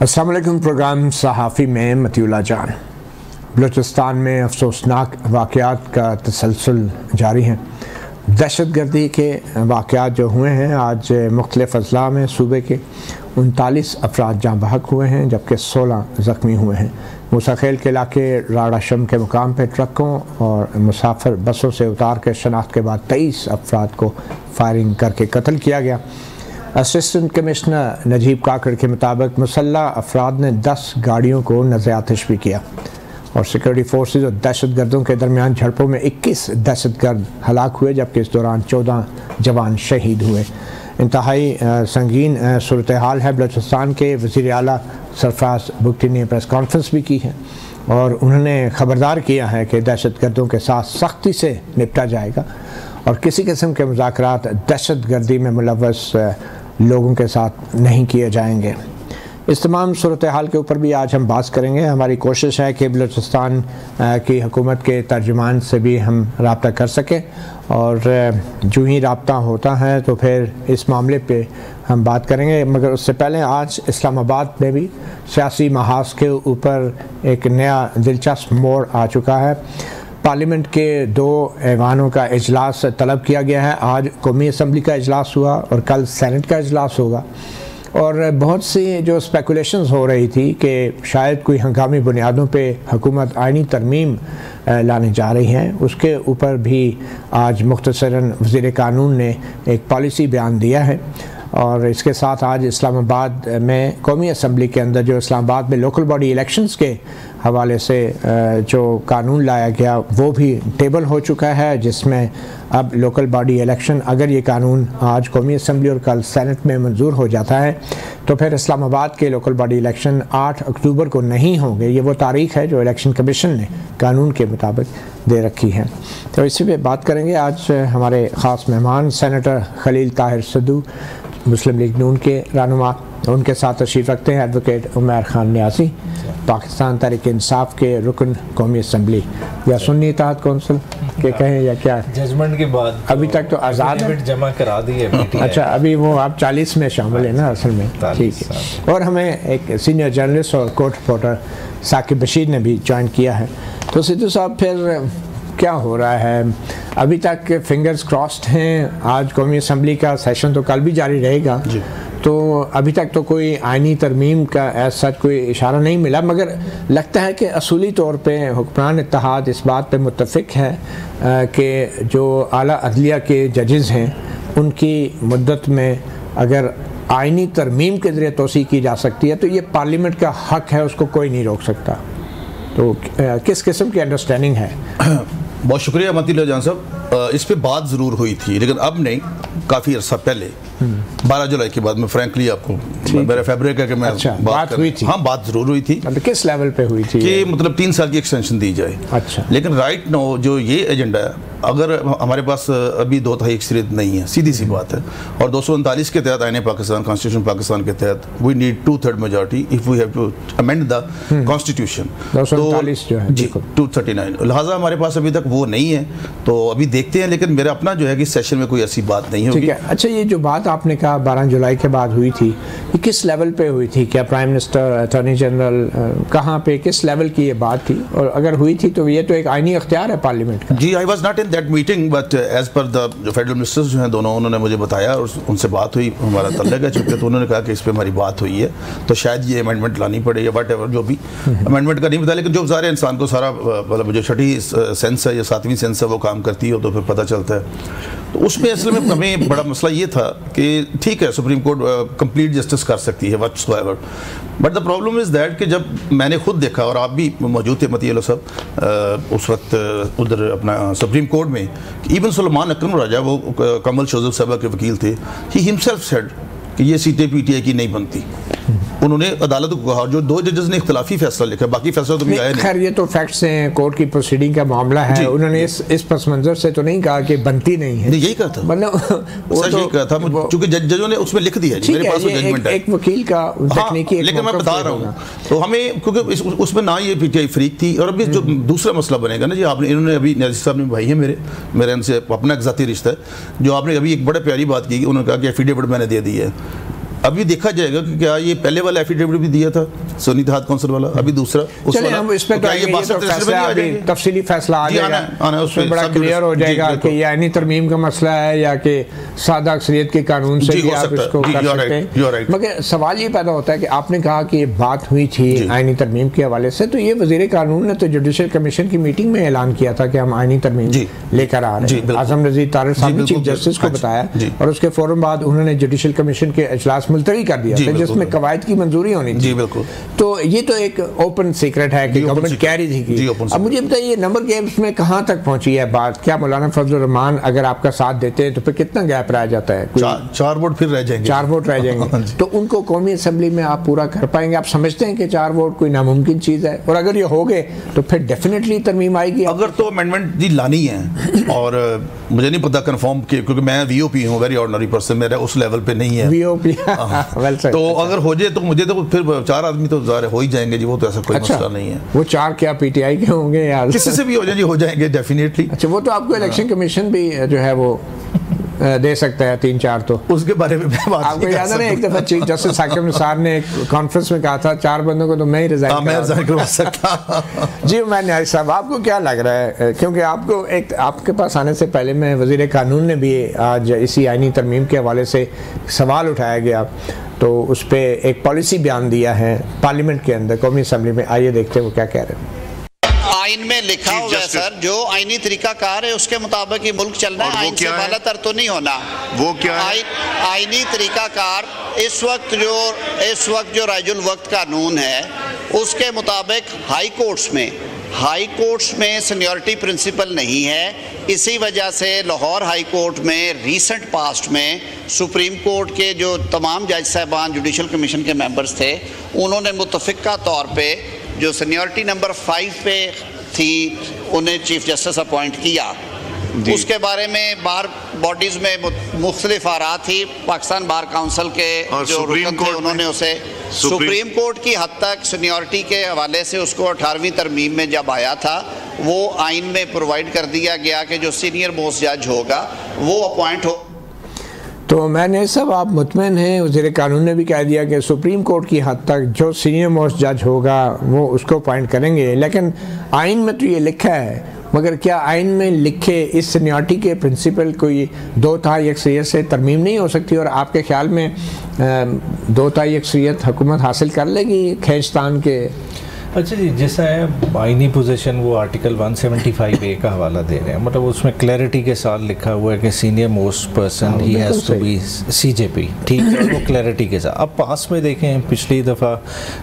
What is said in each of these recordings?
अस्सलाम वालेकुम। प्रोग्राम सहाफ़ी में मतीउल्लाह जान। बलूचिस्तान में अफसोसनाक वाक़यात का तसलसल जारी है। दहशत गर्दी के वाक़यात जो हुए हैं, आज मुख्तलिफ़ अज़ला में सूबे के 39 अफराद जाँ बहक हुए हैं, जबकि 16 ज़ख्मी हुए हैं। मूसाखेल के इलाके राडाशम के मुकाम पर ट्रकों और मुसाफिर बसों से उतार कर शनाख्त के बाद 23 अफराद को फायरिंग करके कत्ल किया गया। असिस्टेंट कमिश्नर नजीब काकड़ के मुताबिक मुसल्लह अफराद ने 10 गाड़ियों को नज़र आतिश भी किया और सिक्योरिटी फोर्सेज और दहशत गर्दों के दरमियान झड़पों में 21 दहशत गर्द हलाक हुए, जबकि इस दौरान 14 जवान शहीद हुए। इंतहाई संगीन सूरत हाल है। बलूचिस्तान के वज़ीर आला सरफराज भुगटी ने प्रेस कॉन्फ्रेंस भी की है और उन्होंने ख़बरदार किया है कि दहशत गर्दों के साथ सख्ती से निपटा जाएगा और किसी किस्म के मुज़ाकरात दहशत गर्दी में मुलव्वस लोगों के साथ नहीं किए जाएंगे। इस तमाम सूरत हाल के ऊपर भी आज हम बात करेंगे। हमारी कोशिश है कि बलूचिस्तान की हुकूमत के तर्जुमान से भी हम रब्ता कर सकें और जो ही रब्ता होता है तो फिर इस मामले पे हम बात करेंगे। मगर उससे पहले आज इस्लामाबाद में भी सियासी महाज के ऊपर एक नया दिलचस्प मोड़ आ चुका है। पार्लियामेंट के 2 ऐवानों का इजलास तलब किया गया है। आज कौमी असम्बली का इजलास हुआ और कल सेनेट का इजलास होगा और बहुत सी जो स्पेकुलेशंस हो रही थी कि शायद कोई हंगामी बुनियादों पे हुकूमत आइनी तरमीम लाने जा रही है, उसके ऊपर भी आज मुख्तसरन वज़ीर कानून ने एक पॉलिसी बयान दिया है। और इसके साथ आज इस्लामाबाद में कौमी असम्बली के अंदर जो इस्लामाबाद में लोकल बॉडी इलेक्शंस के हवाले से जो कानून लाया गया वो भी टेबल हो चुका है, जिसमें अब लोकल बॉडी इलेक्शन, अगर ये कानून आज कौमी असम्बली और कल सेनेट में मंजूर हो जाता है तो फिर इस्लामाबाद के लोकल बॉडी इलेक्शन 8 अक्टूबर को नहीं होंगे। ये वो तारीख़ है जो इलेक्शन कमीशन ने कानून के मुताबिक दे रखी है। तो इसी पे बात करेंगे। आज हमारे ख़ास मेहमान सेनेटर खलील ताहिर सद्दू, मुस्लिम लीग नून के रहनुमा, उनके साथ तशरीफ़ रखते हैं एडवोकेट उमर खान न्यासी, पाकिस्तान तहरीक इंसाफ के रुकन कौमी असम्बली या सुन्नी इत्तेहाद कौंसिल के कहें या क्या जजमेंट के बाद अभी तक तो आज़ाद जमा करा दी है। अच्छा, अभी वो आप 40 में शामिल है ना असल में, ठीक है। और हमें एक सीनियर जर्नलिस्ट और कोर्ट रिपोर्टर साकिब बशीर ने भी ज्वाइन किया है। तो सिद्धू साहब, फिर क्या हो रहा है? अभी तक फिंगर्स क्रॉस्ड हैं। आज कौमी असम्बली का सेशन तो कल भी जारी रहेगा, तो अभी तक तो कोई आइनी तरमीम का ऐसा कोई इशारा नहीं मिला, मगर लगता है कि असूली तौर पे हुक्मरान इत्तेहाद इस बात पे मुत्तफ़िक है कि जो आला अदलिया के जजेस हैं उनकी मुद्दत में अगर आइनी तरमीम के ज़रिए तोसी की जा सकती है तो ये पार्लियामेंट का हक़ है, उसको कोई नहीं रोक सकता। तो किस किस्म की अंडरस्टैंडिंग है? बहुत शुक्रिया मतीउल्लाह जान साहब। इस पे बात ज़रूर हुई थी, लेकिन अब नहीं, काफ़ी अर्सा पहले 12 जुलाई के बाद में फ्रैंकली आपको मेरा फैब्रिक है कि मैं बात हुई थी। हाँ, बात ज़रूर हुई थी। मतलब किस लेवल पे हुई थी? कि मतलब 3 साल की एक्सटेंशन दी जाए। अच्छा, लेकिन राइट नाउ जो ये एजेंडा है, अगर हमारे पास अभी 2/3 अक्सरियत नहीं है, सीधी सी बात है, और 239 के तहत आईने पाकिस्तान, कॉन्स्टिट्यूशन पाकिस्तान के तहत we need 2/3 majority if we have to amend the constitution. 239 जो है जी 239, लिहाजा हमारे पास अभी तक वो नहीं है, तो अभी देखते हैं। लेकिन मेरा अपना जो है कि सेशन में कोई ऐसी बात नहीं होगी। अच्छा, ये जो बात आपने कहा 12 जुलाई के बाद हुई थी, ये किस लेवल पे हुई थी? क्या प्राइम मिनिस्टर, अटॉर्नी जनरल, कहाँ पे, किस लेवल की ये बात थी? और अगर हुई थी तो ये तो एक आइनी अख्तियार है पार्लियामेंट का। जी, I was not in that meeting, but as per the federal ministers जो हैं दोनों, उन्होंने मुझे बताया और उनसे बात हुई, हमारा तल्लक है चुके, तो उन्होंने कहा कि इस पर हमारी बात हुई है, तो शायद ये अमेंडमेंट लानी पड़े या वट एवर, जो भी अमेंडमेंट का नहीं पता। लेकिन जो सारे इंसान को सारा मतलब जो 6ठी सेंस है या 7वीं सेंस है वो काम करती हो तो फिर पता चलता है। तो उसमें असल में हमें बड़ा मसला ये था कि ठीक है, सुप्रीम कोर्ट कंप्लीट जस्टिस कर सकती है whatsoever, but the problem is that कि जब मैंने खुद देखा, और आप भी मौजूद थे मतीउल्लाह साहब उस वक्त उधर अपना सुप्रीम कोर्ट में, इवन सुलेमान अकरम राजा, वो कमल शोजब साहब के वकील थे, ही हिमसेल्फ सेड कि ये सीटें पीटीआई की नहीं बनती। उन्होंने अदालत को कहा, जो 2 जजेस ने इख्तलाफी फैसला लिखा, बाकी फैसला तो भी आया नहीं। खैर, ये तो फैक्ट्स हैं, कोर्ट की प्रोसीडिंग का मामला है। उन्होंने इस पस मंजर से तो नहीं कहा कि बनती नहीं है, यही कहा था, मतलब यही कहा था, क्योंकि जजों ने उसमें लिख दिया, मेरे पास जजमेंट है, एक वकील का तकनीकी। लेकिन मैं बता रहा हूँ, तो हमें क्योंकि उसमें ना ये पीटीआई फ्रीक थी, और अभी जो दूसरा मसला बनेगा ना जी, आपने इन्होंने अभी न्याज़ी साहब ने भाई है मेरे इनसे अपना एक ज़ाती रिश्ता है, जो आपने अभी एक बड़े प्यारी बात की, उन्होंने कहा कि एफिडेविट मैंने दे दी है। अभी देखा जाएगा कि क्या ये पहले वाला एफिडेविट भी दिया था सोनी इत्तेहाद कौंसिल वाला, अभी दूसरा उस चलिए हम इस पे तफसीली फैसला आ जाएगा, उसमें बड़ा क्लियर हो जाएगा कि ये आईनी तरमीम का मसला है या कि सादा अक्सरियत के कानून से भी आप इसको कर सकते हैं। मगर सवाल ये पैदा होता है कि आपने कहा कि ये बात हुई थी आईनी तरमीम के हवाले से, तो ये वज़ीर कानून ने तो जुडिशल कमीशन की मीटिंग में ऐलान किया था कि हम आईनी तरमीम लेकर आ रहे हैं। आज़म रज़ी तारिक साहब ने चीफ जस्टिस को बताया और उसके फौरन बाद उन्होंने जुडिशल कमीशन के इजलास मुलतवी कर दिया था जिसमें कवायद की मंजूरी होनी थी। तो ये तो एक ओपन सीक्रेट है कि गवर्नमेंट कह रही थी कि अब मुझे बताइए नंबर गेम्स में कहाँ तक पहुंची है बात? क्या मौलाना फजल रहमान अगर आपका साथ देते हैं तो फिर कितना गैप रह जाता है? 4 वोट फिर रह जाएंगे, 4 वोट रह जाएंगे। तो उनको कौमी असम्बली में आप पूरा कर पाएंगे? आप समझते हैं कि 4 वोट कोई नामुमकिन चीज़ है? और अगर ये हो गए तो फिर डेफिनेटली तरमीम आएगी। अगर तो अमेंडमेंट जी लानी है और मुझे नहीं पता कंफर्म क्योंकि मैं वीओपी हूँ, वेरी ऑर्डिनरी पर्सन, मेरा उस लेवल पे नहीं है वीओपी। तो अगर हो जाए तो मुझे तो फिर 4 आदमी तो ज़ाहिर हो ही जाएंगे जी, वो तो ऐसा कोई मसला नहीं है। वो 4 क्या पीटीआई के होंगे या किसी से भी हो जाए जी, हो जाएंगे डेफिनेटली। अच्छा, वो तो आपको इलेक्शन कमीशन भी जो है वो दे सकता है 3-4, तो उसके बारे में मैं बात आपको याद है ना एक दफ़ा चीफ जस्टिस हाकिम निसार ने एक कॉन्फ्रेंस में कहा था 4 बंदों को तो मैं ही रिजाइन करवा सकता। जी उमैर नियाज़ी साहब, आपको क्या लग रहा है? क्योंकि आपको एक आपके पास आने से पहले में वज़ीर कानून ने भी आज इसी आईनी तरमीम के हवाले से सवाल उठाया गया, तो उस पर एक पॉलिसी बयान दिया है पार्लियामेंट के अंदर, कौमी असम्बली में। आइए देखते हैं वो क्या कह रहे हैं। आइन में लिखा हुआ है सर, जो आईनी तरीका कार है उसके मुताबिक ही मुल्क चलना है, आइन से बालातर तो नहीं होना। वो क्या है? आईनी तरीका कार इस वक्त जो राजुल वक्त कानून है उसके मुताबिक हाई कोर्ट्स में सीनियरिटी प्रिंसिपल नहीं है। इसी वजह से लाहौर हाई कोर्ट में रीसेंट पास्ट में सुप्रीम कोर्ट के जो तमाम जज साहबान जुडिशल कमीशन के मेंबर्स थे उन्होंने मुतफ़िका तौर पे जो सीनियरिटी नंबर 5 पे थी उन्हें चीफ जस्टिस अपॉइंट किया। उसके बारे में बार बॉडीज़ में मुख्तलिफ आरा थी। पाकिस्तान बार काउंसिल के जो रुकन थे उन्होंने उसे सुप्रीम कोर्ट की हद तक सीनियरिटी के हवाले से उसको 18वीं तरमीम में जब आया था वो आइन में प्रोवाइड कर दिया गया कि जो सीनियर मोस्ट जज होगा वो अपॉइंट हो। तो मैंने सब आप मुतमईन हैं? वज़ीर कानून ने भी कह दिया कि सुप्रीम कोर्ट की हद तक जो सीनियर मोस्ट जज होगा वो उसको अपॉइंट करेंगे, लेकिन आइन में तो ये लिखा है। मगर क्या आइन में लिखे इस सीनियरिटी के प्रिंसिपल कोई 2/3 अक्सरियत से तरमीम नहीं हो सकती? और आपके ख्याल में 2/3 अक्सरियत हुकूमत हासिल कर लेगी खींचतान के? अच्छा जी, जैसा है आइनी पोजीशन वो आर्टिकल 175A का हवाला दे रहे हैं, मतलब उसमें क्लैरिटी के साथ लिखा हुआ है कि सीनियर मोस्ट पर्सन ही हैज़ टू बी CJP, ठीक है, वो क्लैरिटी के साथ। अब पास में देखें पिछली दफ़ा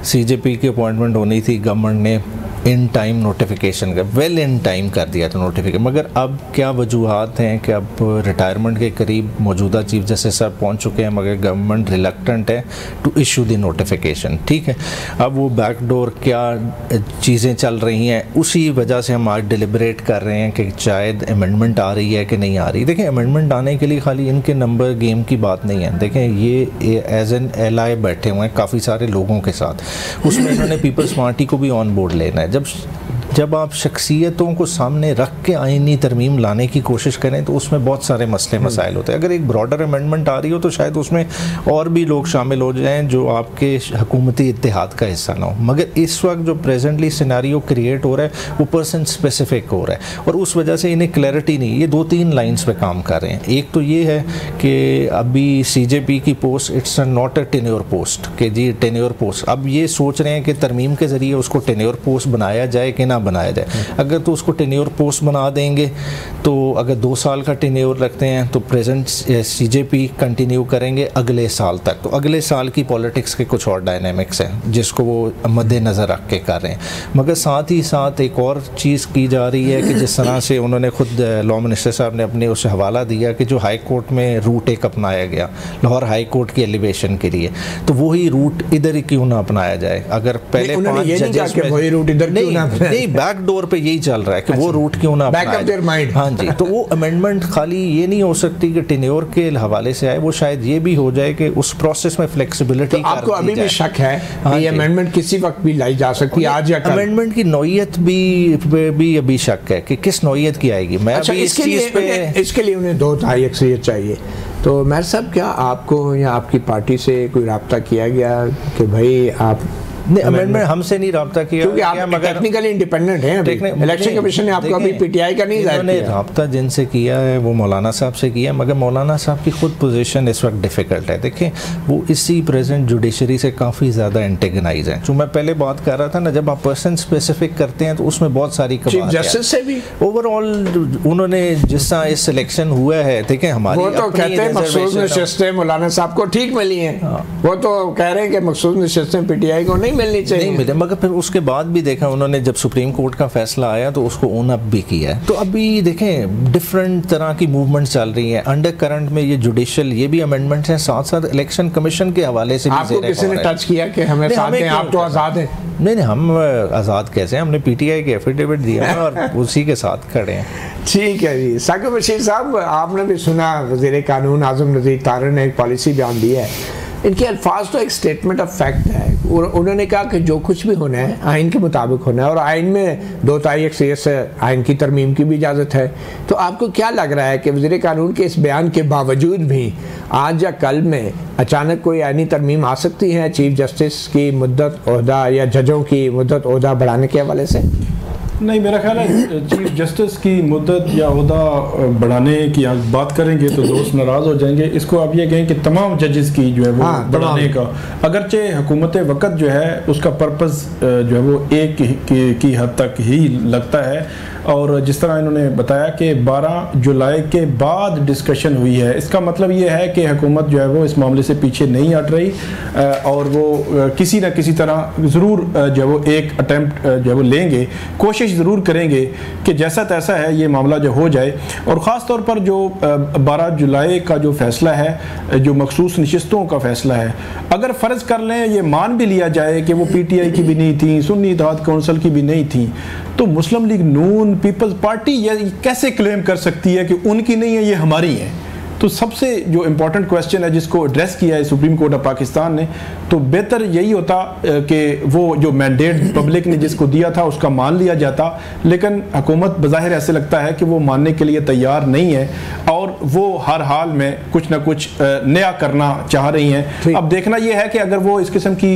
CJP की अपॉइंटमेंट होनी थी, गवर्नमेंट ने इन टाइम नोटिफिकेशन का वेल इन टाइम कर दिया था नोटिफिकेशन, मगर अब क्या वजूहत हैं कि अब रिटायरमेंट के करीब मौजूदा चीफ जस्टिस साहब पहुँच चुके हैं मगर गवर्नमेंट रिलक्टेंट है टू इशू द नोटिफिकेशन, ठीक है। अब वो बैकडोर क्या चीज़ें चल रही हैं उसी वजह से हम आज डिलिबरेट कर रहे हैं कि शायद अमेंडमेंट आ रही है कि नहीं आ रही। देखें, अमेंडमेंट आने के लिए खाली इनके नंबर गेम की बात नहीं है। देखें, ये एज एन एलआई बैठे हुए हैं काफ़ी सारे लोगों के साथ, उसमें इन्होंने पीपल्स पार्टी को भी ऑन बोर्ड लेना है। जब आप शख्सियतों को सामने रख के आईनी तरमीम लाने की कोशिश करें तो उसमें बहुत सारे मसले मसाइल होते हैं। अगर एक ब्रॉडर अमेंडमेंट आ रही हो तो शायद उसमें और भी लोग शामिल हो जाएं जो आपके हुकूमती इत्तेहाद का हिस्सा ना हो, मगर इस वक्त जो प्रेजेंटली सिनेरियो क्रिएट हो रहा है वो पर्सन स्पेसिफिक हो रहा है और उस वजह से इन्हें क्लैरिटी नहीं। ये 2-3 लाइन्स पे काम कर रहे हैं। एक तो ये है कि अभी CJP की post it's not a tenure post, कि जी टेन्योर पोस्ट। अब ये सोच रहे हैं कि तरमीम के ज़रिए उसको टेन्योर पोस्ट बनाया जाए कि ना बनाया जाए। अगर तो उसको टेन्योर पोस्ट बना देंगे तो अगर 2 साल का टेन्योर रखते हैं तो प्रेजेंट CJP कंटिन्यू करेंगे अगले साल तक। तो अगले साल की पॉलिटिक्स के कुछ और डायनामिक्स हैं जिसको वो मद्देनज़र रख के कर रहे हैं। मगर साथ ही साथ एक और चीज़ की जा रही है कि जिस तरह से उन्होंने खुद लॉ मिनिस्टर साहब ने अपने उसे हवाला दिया कि जो हाई कोर्ट में रूट एक अपनाया गया लाहौर हाई कोर्ट की एलिवेशन के लिए, तो वही रूट इधर ही क्यों ना अपनाया जाए। अगर पहले 5 जजेस नहीं बैकडोर पे यही चल रहा है कि वो रूट क्यों ना अपनाए। हाँ जी, तो वो अमेंडमेंट खाली ये नहीं हो सकती कि टेन्योर के हवाले से आए, वो शायद ये भी हो जाए कि उस प्रोसेस में फ्लेक्सिबिलिटी। तो आपको अभी भी शक है कि ये अमेंडमेंट किसी वक्त भी लाई जा सकती है, आज या कल? अमेंडमेंट की नौयत भी अभी शक है कि किस नौयत की आएगी। मैं अच्छा, इसके लिए उन्हें 2/3 अक्सरियत चाहिए। तो मेहर साहब, क्या आपको या आपकी पार्टी से कोई रब्ता किया गया कि भाई आप अमेंडमेंट हमसे नहीं रब्ता किया, क्योंकि आप टेक्निकली इंडिपेंडेंट हैं, इलेक्शन कमीशन ने आपको अभी पीटीआई का नहीं जाहिर किया। रब्ता जिनसे किया है वो मौलाना साहब से किया, मगर मौलाना साहब की खुद पोजीशन इस वक्त डिफ़िकल्ट है। देखिए वो इसी प्रेजेंट जुडिशरी से काफ़ी ज़्यादा एंटेगनाइज हैं। जो मैं पहले बात कर रहा था ना, जब आप पर्सन स्पेसिफिक करते हैं तो उसमें बहुत सारी चीफ जस्टिस से भी ओवरऑल उन्होंने जिस तरह इस सिलेक्शन हुआ है, देखिए हमारी वो तो कहते हैं मखसूस नशिस्तें मौलाना साहब को ठीक मिली हैं, वो तो कह रहे हैं कि मखसूस नशिस्तें पीटीआई को नहीं मिलनी चाहिए, नहीं मिले। मगर फिर उसके बाद भी देखा उन्होंने, जब सुप्रीम कोर्ट का फैसला आया तो उसको ओन अप भी किया है। तो अभी देखें डिफरेंट तरह की मूवमेंट चल रही है अंडर करंट में। ये जुडिशियल ये भी अमेंडमेंट्स हैं, साथ साथ इलेक्शन कमिशन के हवाले से भी आपको किसी ने टच किया कि हमें साथ हैं, आप तो आज़ाद हैं? नहीं, हम आज़ाद कैसे हैं? हमने पीटीआई के एफिडेविट दिया और उसी के साथ खड़े हैं। ठीक है जी। साकिब बशीर साहब, आपने भी सुना वज़ीर कानून आज़म नज़ीर तारड़ ने एक पॉलिसी बयान दी है। इनके अल्फाज तो एक स्टेटमेंट ऑफ फैक्ट है। उन्होंने कहा कि जो कुछ भी होना है आइन के मुताबिक होना है, और आइन में 2 तारीख से आइन की तरमीम की भी इजाज़त है। तो आपको क्या लग रहा है कि वज़ीर कानून के इस बयान के बावजूद भी आज या कल में अचानक कोई आइनी तरमीम आ सकती है चीफ जस्टिस की मुद्दत ओहदा या जजों की मुद्दत ओहदा बढ़ाने के हवाले से? नहीं, मेरा ख्याल है चीफ जस्टिस की मुद्दत या ओहदा बढ़ाने की बात करेंगे तो दोस्त नाराज़ हो जाएंगे। इसको आप ये कहें कि तमाम जजेस की जो है वो बढ़ाने का, अगरचे हुकूमत वक़्त जो है उसका पर्पज़ जो है वो एक की हद तक ही लगता है। और जिस तरह इन्होंने बताया कि 12 जुलाई के बाद डिस्कशन हुई है, इसका मतलब ये है कि हुकूमत जो है वो इस मामले से पीछे नहीं हट रही और वो किसी न किसी तरह ज़रूर जो है वो एक अटैम्प्ट जो है वो लेंगे, कोशिश ज़रूर करेंगे कि जैसा तैसा है ये मामला जो हो जाए। और ख़ास तौर पर जो 12 जुलाई का जो फ़ैसला है, जो मखसूस नशिस्तों का फ़ैसला है, अगर फ़र्ज़ कर लें ये मान भी लिया जाए कि वो पीटीआई की भी नहीं थी, सुन्नी इत्तेहाद कौंसिल की भी नहीं थी, तो मुस्लिम लीग नून पीपल्स पार्टी ये कैसे क्लेम कर सकती है कि उनकी नहीं है, ये हमारी है? तो सबसे जो इम्पोर्टेंट क्वेश्चन है जिसको एड्रेस किया है सुप्रीम कोर्ट ऑफ पाकिस्तान ने, तो बेहतर यही होता कि वो जो मैंडेट पब्लिक ने जिसको दिया था उसका मान लिया जाता, लेकिन हुकूमत बज़ाहिर ऐसे लगता है कि वो मानने के लिए तैयार नहीं है और वो हर हाल में कुछ ना कुछ नया करना चाह रही हैं। अब देखना यह है कि अगर वो इस किस्म की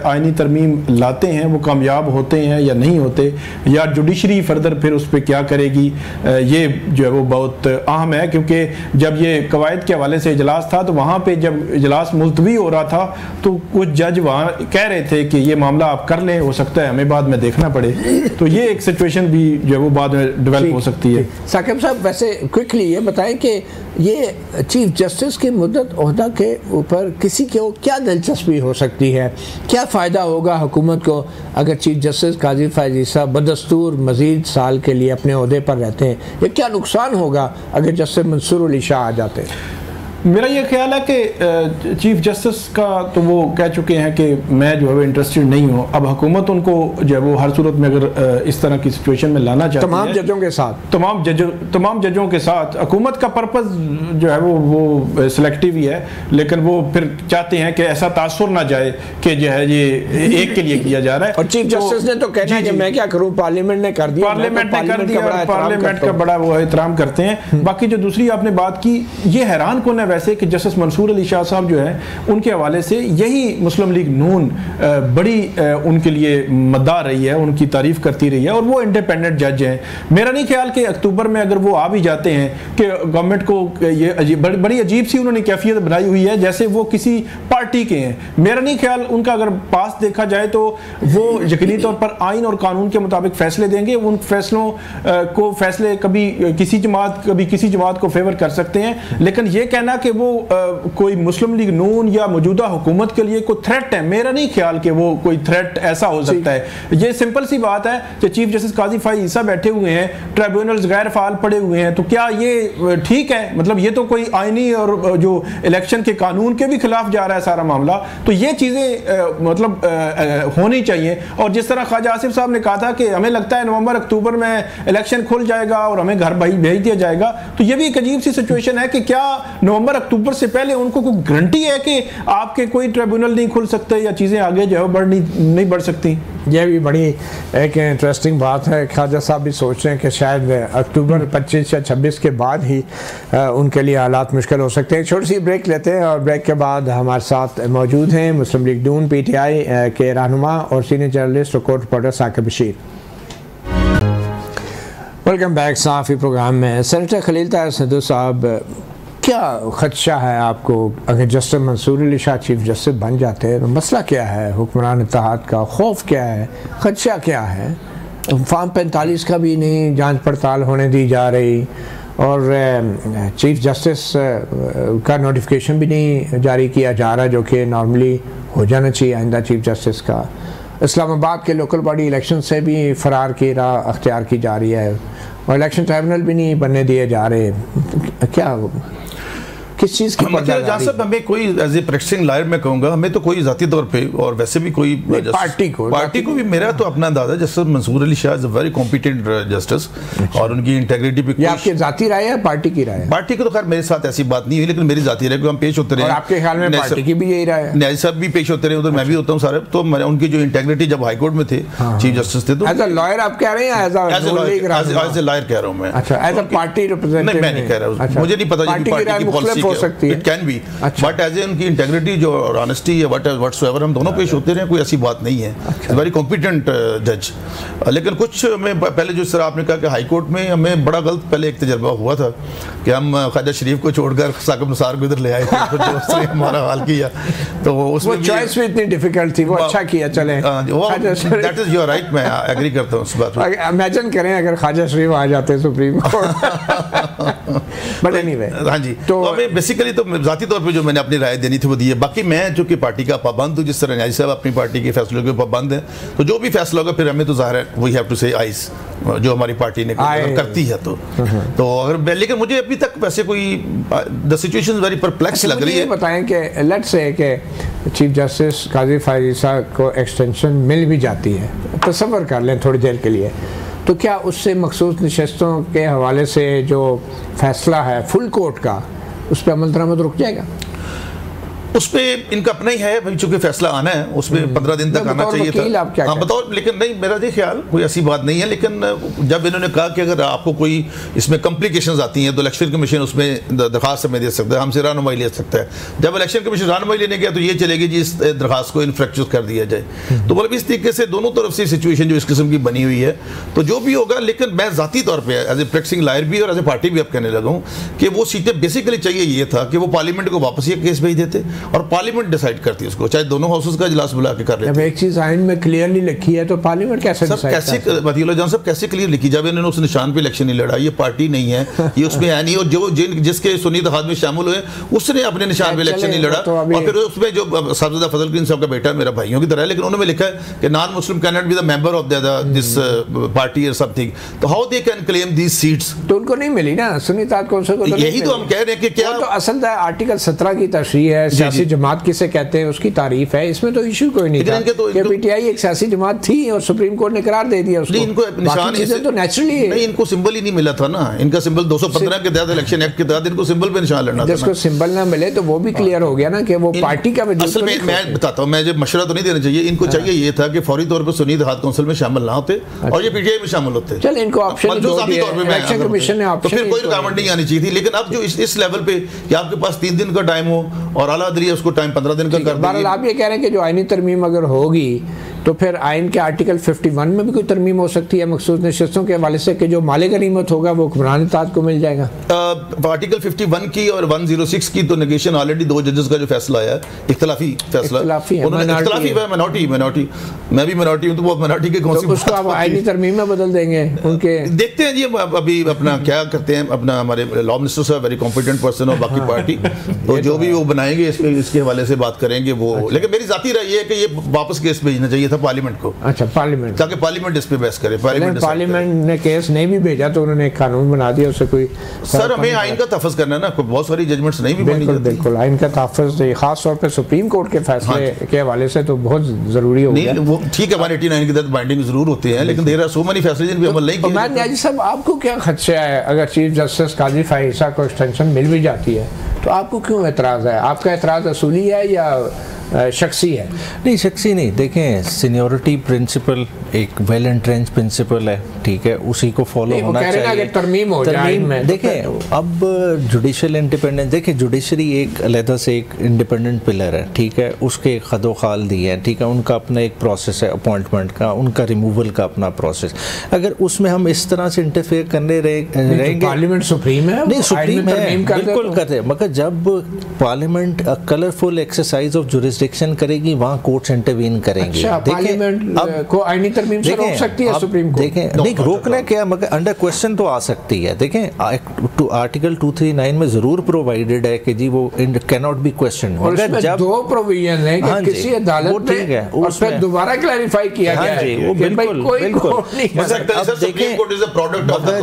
आइनी तरमीम लाते हैं, वो कामयाब होते हैं या नहीं होते, या जुडिशरी फर्दर फिर उस पर क्या करेगी, ये जो है वो बहुत अहम है। क्योंकि जब ये कवायद के हवाले से इजलास था तो वहाँ पे जब इजलास मुलतवी हो रहा था तो कुछ जज वहाँ कह रहे थे कि ये मामला आप कर लें, हो सकता है हमें बाद में देखना पड़े। तो ये एक सिचुएशन भी जो है वो बाद में डेवलप हो सकती है। साकिब साहब, वैसे क्विकली ये बताएं कि ये चीफ जस्टिस की मुद्दत ओहदा के ऊपर किसी को क्या दिलचस्पी हो सकती है? क्या फ़ायदा होगा हुकूमत को अगर चीफ जस्टिस काजी फैज़ ईसा बदस्तूर मज़ीद साल के लिए अपने ओहदे पर रहते हैं, या क्या नुकसान होगा अगर जस्टिस मंसूर अली शाह आ जाते? मेरा ये ख्याल है कि चीफ जस्टिस का तो वो कह चुके हैं कि मैं जो है वो इंटरेस्टेड नहीं हूँ। अब हुकूमत उनको जो है वो हर सूरत में अगर इस तरह की सिचुएशन में लाना चाहती है तमाम जजों के साथ हुकूमत का पर्पस जो है वो सिलेक्टिव ही है, लेकिन वो फिर चाहते हैं कि ऐसा तासुर ना जाए कि जो है ये एक के लिए किया जा रहा है। और चीफ जस्टिस ने तो कहना है कि मैं क्या करूँ, पार्लियामेंट ने कर दिया, पार्लियामेंट का बड़ा वो एहतराम करते हैं। बाकी जो दूसरी आपने बात की, ये हैरान कौन है वैसे कि जस्टिस मंसूर अली शाह साहब जो है उनके हवाले से यही मुस्लिम लीग नून बड़ी उनके लिए मद्दा रही है, उनकी तारीफ करती रही है और वो इंडिपेंडेंट जज हैं। मेरा नहीं ख्याल कि अक्टूबर में अगर वो आ भी जाते हैं कि गवर्नमेंट को ये बड़ी अजीब सी उन्होंने कैफियत बनाई हुई है जैसे वो किसी पार्टी के हैं। मेरा नहीं ख्याल उनका अगर पास देखा जाए तो वो यकीनी तौर पर आइन और कानून के मुताबिक फैसले देंगे। उन फैसलों को फैसले कभी किसी जमात कभी किसी जमात को फेवर कर सकते हैं, लेकिन ये कहना कि वो कोई मुस्लिम लीग नून या मौजूदा हुकूमत के लिए कोई थ्रेट है, मेरा नहीं ख्याल कि वो कोई थ्रेट ऐसा हो सकता है। ये सिंपल सी बात है कि चीफ जस्टिस काजी फैज़ ईसा बैठे हुए हैं, ट्राइब्यूनल्स गैर फाल पड़े हुए हैं, तो क्या ये ठीक है? मतलब ये तो कोई आईनी और जो इलेक्शन के कानून के भी खिलाफ जा रहा है सारा मामला। तो ये चीज़ें मतलब होनी चाहिए। और जिस तरह ख्वाजा आसिफ साहब ने कहा था कि हमें लगता है नवंबर अक्टूबर में इलेक्शन खुल जाएगा और हमें घर भेज दिया जाएगा, तो ये भी एक अजीब सी सिचुएशन है कि क्या नवंबर नवंबर अक्टूबर से पहले उनको कोई गारंटी है कि आपके कोई ट्रिब्यूनल नहीं खुल सकते या चीज़ें आगे जो है नहीं बढ़ सकती? यह भी बड़ी एक इंटरेस्टिंग बात है। ख्वाजा साहब भी सोच रहे हैं कि शायद अक्टूबर 25 या 26 के बाद ही उनके लिए हालात मुश्किल हो सकते हैं। छोटी सी ब्रेक लेते हैं और ब्रेक के बाद हमारे साथ मौजूद हैं मुस्लिम लीग नून PTI के रहनुमा और सीनियर जर्नलिस्ट और court reporter Saqib Bashir. Welcome back सहाफ़ी प्रोग्राम में। सेनेटर खलील ताहिर संधू साहब, क्या खदशा है आपको अगर justice Mansoor Ali Shah chief justice बन जाते हैं तो मसला क्या है? हुक्मरान इत्तेहाद का खौफ क्या है, खदशा क्या है? फार्म 45 का भी नहीं जांच पड़ताल होने दी जा रही और चीफ जस्टिस का नोटिफिकेशन भी नहीं जारी किया जा रहा, जो कि नॉर्मली हो जाना चाहिए आइंदा चीफ जस्टिस का। इस्लामाबाद के लोकल बॉडी इलेक्शन से भी फरार की राह अख्तियार की जा रही है और इलेक्शन ट्राइब्यूनल भी नहीं बनने दिए जा रहे। क्या किस चीज़ की जहाँ सब हमें कोई एज ए प्रैक्टिसिंग लॉयर मैं कहूँगा, हमें तो कोई ज़ाती तौर पे और वैसे भी कोई पार्टी को भी मेरा तो अपना अंदाजा justice Mansoor Ali Shah is a very competent justice और उनकी इंटेग्रिटी पे आपकी ज़ाती राय है पार्टी की राय है? पार्टी को तो खैर मेरे साथ ऐसी बात नहीं हुई, लेकिन मेरी ज़ाती राय को हम पेश होते रहे। आपके ख्याल में पार्टी की भी यही राय है? न्याय साहब भी पेश होते रहे, उधर मैं भी होता हूँ सारे। तो उनकी जो इंटेग्रिटी जब हाई कोर्ट में थे चीफ जस्टिस थे, तो एज अ लॉयर आप कह रहे हैं? एज ए लॉयर कह रहा हूँ मैं। अच्छा, एज अ पार्टी रिप्रेजेंटेटिव? मैं नहीं कह रहा, मुझे नहीं पता पार्टी की पॉलिसी हो सकती है, can be, but as a उनकी इंटेग्रिटी जो ऑनेस्टी है व्हाटसोएवर हम दोनों पेश होते रहे, कोई ऐसी बात नहीं है। वेरी कॉम्पिटेंट जज। लेकिन कुछ में पहले जो तरह आपने कहा कि हाई कोर्ट में हमें बड़ा गलत पहले एक तजर्बा हुआ था कि हम ख्वाजा शरीफ को छोड़कर साकिब निसार को इधर ले आए थे, तो उसने हमारा हाल किया। तो उसमें चॉइस भी इतनी डिफिकल्ट थी, वो अच्छा किया। चले दैट इज योर राइट, मैं एग्री करता हूँ उस बात पर। इमेजिन करें अगर ख्वाजा शरीफ आ जाते सुप्रीम कोर्ट। बट एनीवे, हाँ जी, तो हमें बेसिकली तो ज़ाती तौर पे जो मैंने अपनी राय देनी थी वो दी है। बाकी मैं जो कि पार्टी का पाबंद हूँ, जिस तरह न्याजी साहब अपनी पार्टी के फैसलों के पाबंद हैं, तो जो भी फैसला होगा फिर हमें तो ज़ाहिर है वी हैव टू से आइस जो हमारी पार्टी ने करती है। तो अगर लेकिन मुझे अभी तक वैसे कोई द सिचुएशन वेरी परप्लेक्स लग रही है। बताएं कि लेट्स से कि चीफ जस्टिस काजी फायज ईसा को एक्सटेंशन मिल भी जाती है, तसव्वुर कर लें थोड़ी देर के लिए, तो क्या उससे मखसूस नशस्तों के हवाले से जो फैसला है फुल कोर्ट का, उस पर अमल दरामद रुक जाएगा? उस पर इनका अपना ही है भाई, चूंकि फैसला आना है उसमें 15 दिन तक आना चाहिए था। हाँ बताओ, लेकिन नहीं, मेरा ये ख्याल कोई ऐसी बात नहीं है। लेकिन जब इन्होंने कहा कि अगर आपको कोई इसमें कॉम्प्लिकेशंस आती हैं तो इलेक्शन कमीशन उसमें दरखास्त हमें दे सकता है, हमसे रहनुमाई ले सकता है। जब इलेक्शन कमीशन रहनुमाई लेने गया तो ये चलेगी जी इस दरखास्त को इन्फ्रेक्चर कर दिया जाए। तो मतलब इस तरीके से दोनों तरफ से सिचुएशन जो इस किस्म की बनी हुई है, तो जो भी होगा, लेकिन मैं ज़ाती तौर पर एज ए प्रैक्टिसिंग लॉयर भी और एज ए पार्टी भी अब कहने लगा हूँ कि वो सीटें बेसिकली चाहिए ये था कि वो पार्लियामेंट को वापस ये केस भेज देते और पार्लियामेंट डिसाइड करती है उसको, चाहे दोनों हाउसेस का इजलास बुला के कर रहे हैं। एक चीज आइन में क्लियरली लिखी है तो पार्लियामेंट कैसे डिसाइड कैसे वकील जान साहब कैसे क्लियर लिखी? जब इन्होंने उस निशान पे इलेक्शन नहीं लड़ा, ये पार्टी नहीं है, ये उसमें है नहीं, और जो जिसके सुन्नी इत्तेहाद में शामिल हुए उसने अपने निशान पे इलेक्शन नहीं लड़ा। और फिर उसमें जो साहबजादा फजल कुरैन साहब का बेटा मेरा भाइयों की तरह है, लेकिन उन्होंने लिखा है कि non Muslim can not be the member of this party और समथिंग, तो how they can claim these seats? तो उनको नहीं मिली ना सुन्नी इत्तेहाद कौंसिल को, यही तो हम कह रहे हैं कि क्या तो असल आर्टिकल 17 की तशरीह है, सियासी जमात किसे कहते हैं उसकी तारीफ है, इसमें तो इशू कोई नहीं था कि पीटीआई एक सियासी जमात थी और सुप्रीम कोर्ट ने करार दे दिया उसको। इनको निशान चीजें तो नेचुरली है, नहीं इनको सिंबल ही नहीं मिला था ना, इनका सिंबल 215 के तहत इलेक्शन एक्ट के तहत इनको सिंबल पे निशान लेना था। जिसको सिंबल ना मिले तो वो भी क्लियर हो गया ना कि वो पार्टी का वजूद। असल में मैं बताता हूँ, मैं मशवरा तो नहीं देना चाहिए, इनको चाहिए ये था कि फौरी तौर पर सुन्नी इत्तेहाद काउंसिल में शामिल ना होते और ये पीटीआई में शामिल होते। चल इनको ऑप्शन दो दिया इलेक्शन कमीशन ने, तो फिर कोई रुकावट नहीं आनी चाहिए थी। लेकिन अब जो इस लेवल पे कि आपके पास 3 दिन का टाइम हो और आला अदलिया उसको टाइम 15 दिन का कर दे। आप ये कह रहे हैं कि जो आईनी तरमीम अगर होगी तो फिर आइन के आर्टिकल 51 में भी कोई तरमीम हो सकती है मखसूस नशस्तों के हवाले से कि जो माले गनीमत होगा वो हुक्मरान इत्तेहाद को मिल जाएगा? आर्टिकल 51 की और 106 की तो नेगेशन ऑलरेडी 2 जजेस का जो फैसला आया है, इख्तलाफी फैसला, इख्तलाफी है, मिनॉरिटी, मैं भी मिनॉरिटी हूं, तो वो मिनॉरिटी के कौन सी उसको आप आईनी तरमीम में बदल देंगे उनके? देखते हैं जी अभी अपना क्या करते हैं। अपना हमारे लॉ मिनिस्टर साहब वेरी कॉम्पिटेंट पर्सन और बाकी पार्टी तो जो भी वो बनाएंगे इसके हवाले से बात करेंगे वो। लेकिन मेरी जाती राय ये है कि ये वापस केस भेजना चाहिए था था पार्लियामेंट को। अच्छा, पार्लियामेंट, ताकि पार्लियामेंट इस पे बहस करे। पार्लियामेंट ने केस नहीं भी भेजा तो उन्होंने एक कानून बना दिया, उससे कोई सर हमें आइन का तहफ़्फ़ुज़ करना है ना, बहुत सारी जजमेंट्स नहीं भी मानी जाती। बिल्कुल आइन का तहफ़्फ़ुज़ खास तौर पर सुप्रीम कोर्ट के फैसले के हवाले से तो बहुत ज़रूरी हो गया। वो ठीक है, 189 के तहत बाइंडिंग जरूर होते हैं, लेकिन देर आर सो मेनी फैसले जिन पे अमल नहीं किया। न्याजी साहब, आपको क्या खदशा है अगर चीफ जस्टिस काजी फाइसा को एक्सटेंशन मिल भी जाती है तो आपको क्यों एतराज़ है? आपका एतराज़ असूली है या शख्सी है? नहीं, शख्सी नहीं। देखें, सीनियोरिटी प्रिंसिपल एक वेल एंट्रेंच प्रिंसिपल है, ठीक है, उसी को फॉलो होना चाहिए। तरमीम हो जाए में देखें अब जुडिशल इंडिपेंडेंस, देखिए जुडिशरी एक अलहदा से एक इंडिपेंडेंट पिलर है, ठीक है, उसके खदो खाल दिए हैं, ठीक है, उनका अपना एक प्रोसेस है अपॉइंटमेंट का, उनका रिमूवल का अपना प्रोसेस। अगर उसमें हम इस तरह से इंटरफेयर करने रहेंगे, पार्लियामेंट सुप्रीम है, नहीं सुप्रीम है, बिल्कुल करते, मगर जब parliament colourful exercise of jurisdiction करेगी वहाँ कोर्ट्स इंटरवीन करेंगे। अच्छा, पार्लियामेंट को आईनी तरमीम से रोक सकती है सुप्रीम कोर्ट? देखें, नहीं रोकना क्या, मगर अंडर क्वेश्चन तो आ सकती है। देखें आर्टिकल 239 में जरूर प्रोवाइडेड है कि जी वो कैन नॉट बी क्वेश्चन, मगर जब दो प्रोविजन है कि किसी अदालत में और फिर दोबारा क्लैरिफाई किया गया है वो बिल्कुल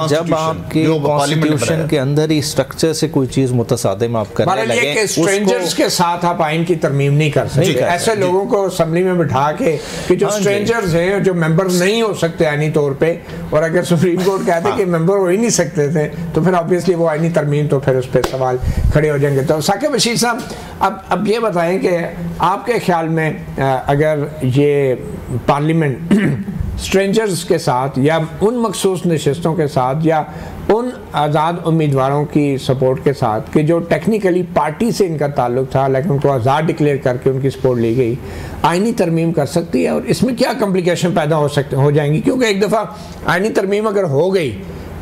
जब आपके कॉन्स्टिट्यूशन के अंदर ही स्ट्रक्चर से कोई चीज मुतसादिम आप करने लगे, स्ट्रेंजर्स के साथ आप आइन की तरमीम नहीं कर सकते। ऐसे लोगों को असेंबली में बिठा के कि जो स्ट्रेंजर्स हैं, जो मेंबर नहीं हो सकते आईनी तौर पे, और अगर सुप्रीम कोर्ट कहते कि मेंबर हो ही नहीं सकते थे तो फिर ऑब्वियसली वो आईनी तरमीम, तो फिर उस पर सवाल खड़े हो जाएंगे। तो साकिब बशीर साहब, अब ये बताएं कि आपके ख्याल में अगर ये पार्लियामेंट स्ट्रेंजर्स के साथ या उन मखसूस नशिस्तों के साथ या उन आज़ाद उम्मीदवारों की सपोर्ट के साथ कि जो टेक्निकली पार्टी से इनका ताल्लुक था लेकिन उनको आज़ाद डिक्लेयर करके उनकी सपोर्ट ली गई, आईनी तरमीम कर सकती है? और इसमें क्या कॉम्प्लिकेशन पैदा हो जाएंगी? क्योंकि एक दफ़ा आईनी तरमीम अगर हो गई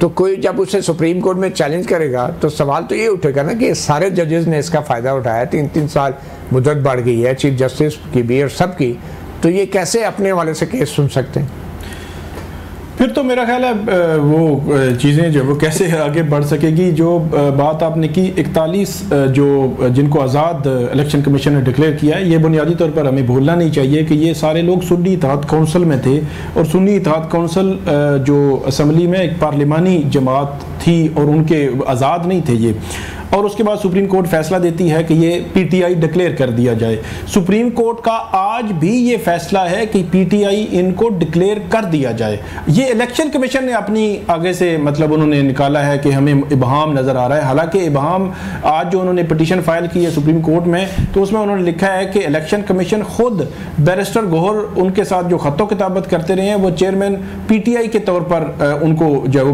तो कोई जब उसे सुप्रीम कोर्ट में चैलेंज करेगा तो सवाल तो ये उठेगा ना कि सारे जजेस ने इसका फ़ायदा उठाया, 3-3 साल मुद्दत बढ़ गई है चीफ जस्टिस की भी और सब की, तो ये कैसे अपने वाले से केस सुन सकते हैं? फिर तो मेरा ख्याल है वो चीज़ें जो वो कैसे आगे बढ़ सकेगी। जो बात आपने की 41 जो जिनको आज़ाद इलेक्शन कमीशन ने डिक्लेयर किया है, ये बुनियादी तौर पर हमें भूलना नहीं चाहिए कि ये सारे लोग सुन्नी इत्तेहाद कौंसिल में थे, और सुन्नी इत्तेहाद कौंसिल जो असम्बली में एक पार्लिमानी जमात थी और उनके आज़ाद नहीं थे ये। और उसके बाद सुप्रीम कोर्ट फैसला देती है कि ये पीटीआई डिक्लेयर कर दिया जाए। सुप्रीम कोर्ट का आज भी ये फैसला है कि पीटीआई इनको डिक्लेयर कर दिया जाए। ये इलेक्शन कमीशन ने अपनी आगे से मतलब उन्होंने निकाला है कि हमें इबहाम नज़र आ रहा है, हालांकि इबहाम आज जो उन्होंने पिटीशन फाइल की है सुप्रीम कोर्ट में तो उसमें उन्होंने लिखा है कि इलेक्शन कमीशन खुद बैरिस्टर गोहर उनके साथ जो खतो किताबत करते रहे हैं वो चेयरमैन पीटीआई के तौर पर उनको जो